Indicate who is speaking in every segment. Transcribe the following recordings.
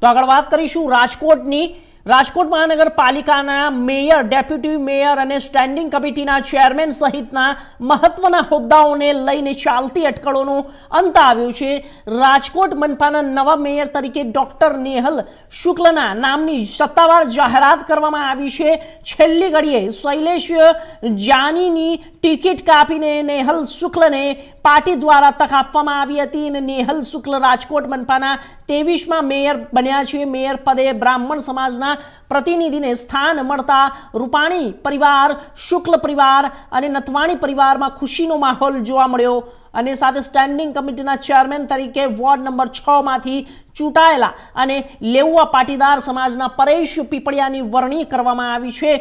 Speaker 1: તો આગળ વાત કરીશું રાજકોટની। રાજકોટ મહાનગરપાલિકાના મેયર, ડેપ્યુટી મેયર અને સ્ટેન્ડિંગ કમિટીના ચેરમેન સહિતના મહત્વના હોદ્દાઓને લઈને ચાલતી અટકળોનો અંત આવ્યો છે। રાજકોટ મનપાના નવા મેયર તરીકે ડોક્ટર નેહલ શુક્લના નામની સત્તાવાર જાહેરાત કરવામાં આવી છે। છેલ્લી ઘડીએ શૈલેષ જાનીની ટિકિટ કાપીને નેહલ શુક્લને પાર્ટી દ્વારા તક આપવામાં આવી હતી અને નેહલ શુક્લ રાજકોટ મનપાના 23મા મેયર બન્યા છે। મેયર પદે બ્રાહ્મણ સમાજના પ્રતિનિધિને સ્થાન મળતા રૂપાણી પરિવાર, શુક્લ પરિવાર અને નથવાણી પરિવારમાં ખુશીનો માહોલ જોવા મળ્યો અને સાથે સ્ટેન્ડિંગ કમિટીના ચેરમેન તરીકે વોર્ડ નંબર 6 માંથી ચૂંટાયેલા અને લેઉવા પાટીદાર સમાજના પરેશ પીપળિયાની વરણી કરવામાં આવી છે।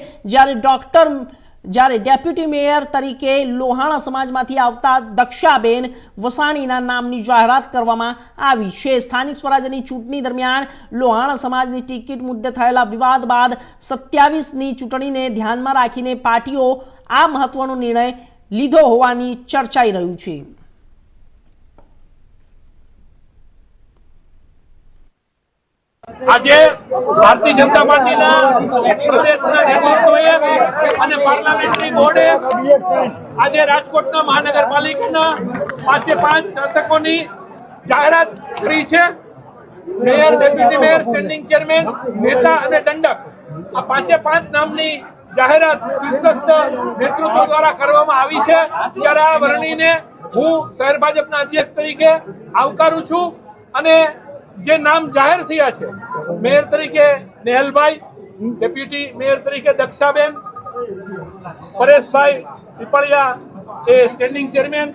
Speaker 1: જ્યારે ડેપ્યુટી મેયર તરીકે લોહાણા સમાજમાંથી આવતા દક્ષાબેન વસાણીના નામની જાહેરાત કરવામાં આવી છે। સ્થાનિક સ્વરાજ્યની ચૂંટણી દરમિયાન લોહાણા સમાજની ટિકિટ મુદ્દે થયેલા વિવાદ બાદ 27ની ચૂંટણીને ધ્યાનમાં રાખીને પાર્ટીઓ આ મહત્વનો નિર્ણય લીધો હોવાની ચર્ચાઈ રહ્યું છે।
Speaker 2: આજે ભારતીય જનતા પાર્ટીના પ્રદેશના નેતૃત્વએ અને પાર્લામેન્ટરી બોર્ડે આજે રાજકોટના મહાનગરપાલિકાના 5 શાસકોની જાહેરાત કરી છે। Mayor, deputy mayor, standing chairman, નેતા અને દંડક, આ 5 નામની જાહેરાત શીર્ષસ્થ નેતૃત્વ દ્વારા કરવામાં આવી છે। ત્યારે આ વરણીને હું શહેર ભાજપના અધ્યક્ષ તરીકે આવકારું છું અને જે નામ જાહેર થયા છે, મેયર તરીકે નેહલભાઈ, ડેપ્યુટી મેયર તરીકે દક્ષાબેન, પરેશભાઈ પીપળિયા એ સ્ટેન્ડિંગ ચેરમેન,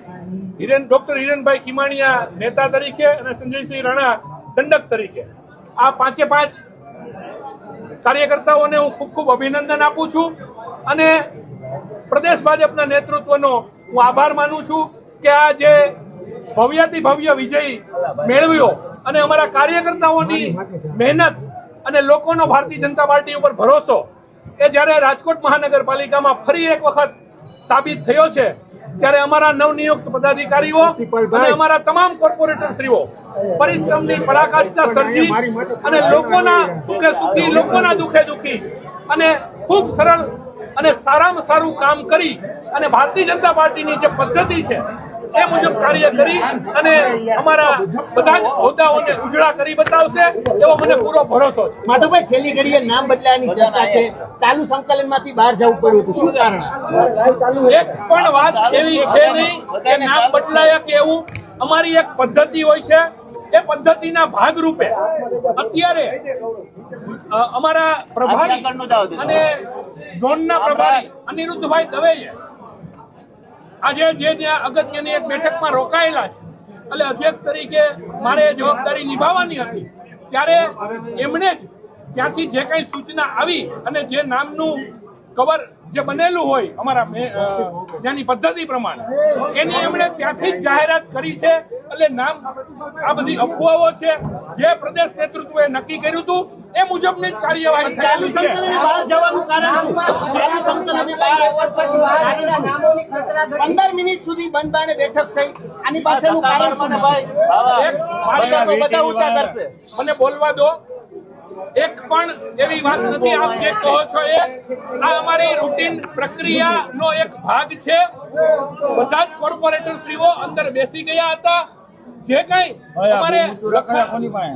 Speaker 2: ડોક્ટર હિરેનભાઈ ખીમાણીયા નેતા તરીકે અને સંજયસિંહ રાણા દંડક તરીકે, આ 5 કાર્યકર્તાઓને હું ખૂબ ખૂબ અભિનંદન આપું છું અને પ્રદેશ ભાજપના નેતૃત્વનો હું આભાર માનું છું કે આ જે ભવ્યાતિ ભવ્ય વિજય મેળવ્યો અને અમારા કાર્યકર્તાઓની મહેનત અને લોકોનો ભારતીય જનતા પાર્ટી ઉપર ભરોસો એ જ્યારે રાજકોટ મહાનગરપાલિકામાં ફરી એક વખત સાબિત થયો છે, ત્યારે અમારા નવનિયુક્ત પદાધિકારીઓ અને અમારા તમામ કોર્પોરેટરશ્રીઓ પરિશ્રમની પરાકાષ્ઠા સર્જી અને લોકોના સુખે સુખી, લોકોના દુખે દુખી અને ખૂબ સરળ અને સારામાં સારું કામ કરી અને ભારતીય જનતા પાર્ટીની જે પદ્ધતિ છે એ મુજબ કાર્ય કરી અને અમારા બધા હોદ્દાઓને ઉજળા કરી બતાવશે એવો મને પૂરો ભરોસો છે।
Speaker 3: માધવભાઈ, છેલ્લી ઘડીએ નામ બદલાવાની ચર્ચા છે, ચાલુ સંકલનમાંથી બહાર જવું પડ્યું હતું, શું કારણ?
Speaker 2: એક પણ વાત એવી છે નહીં કે નામ બદલાયા કે એવું। અમારી એક પદ્ધતિ હોય છે, એ પદ્ધતિના ભાગરૂપે અત્યારે અમારા પ્રભારી અને ઝોનના પ્રભારી અનિરુદ્ધભાઈ દવેએ આજે જે ત્યાં અગત્યની એક બેઠકમાં રોકાયેલા છે, એટલે અધ્યક્ષ તરીકે મારે જવાબદારી નિભાવવાની હતી, ત્યારે એમણે જ ત્યાંથી જે કઈ સૂચના આવી અને જે નામનું કવર જે બનેલું હોય અમારા ત્યાંની પદ્ધતિ પ્રમાણે એની એમણે ત્યાંથી જ જાહેરાત કરી છે। એટલે નામ, આ બધી અફવાઓ છે, જે પ્રદેશ નેતૃત્વએ નક્કી કર્યું હતું એ મુજબની જ કાર્યવાહી
Speaker 3: ચાલુ સંકલનની બહાર જવાનું કારણ શું? ચાલુ સંકલનની બહાર કારણ શું? 15 મિનિટ સુધી બંધાને બેઠક થઈ, આની પાછળનું કારણ શું?
Speaker 2: મને બોલવા દો। એક પણ એવી વાત નથી આપ જે કહો છો એ, આ અમારી રૂટીન પ્રક્રિયાનો એક ભાગ છે। બધા જ કોર્પોરેટરશ્રીઓ અંદર બેસી ગયા હતા। જે કઈ અમારે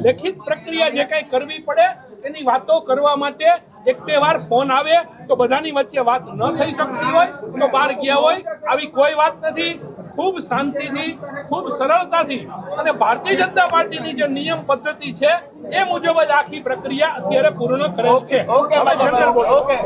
Speaker 2: લેખિત પ્રક્રિયા જે કઈ કરવી પડે એની વાતો કરવા માટે 1-2 વાર ફોન આવે તો બધાની વચ્ચે વાત ન થઈ શકતી હોય તો બહાર ગયા હોય, આવી કોઈ વાત નથી। ખૂબ શાંતિથી, ખૂબ સરળતાથી અને ભારતીય જનતા પાર્ટીની જે નિયમ પદ્ધતિ છે એ મુજબ જ આખી પ્રક્રિયા અત્યારે પૂર્ણ કરેલ છે।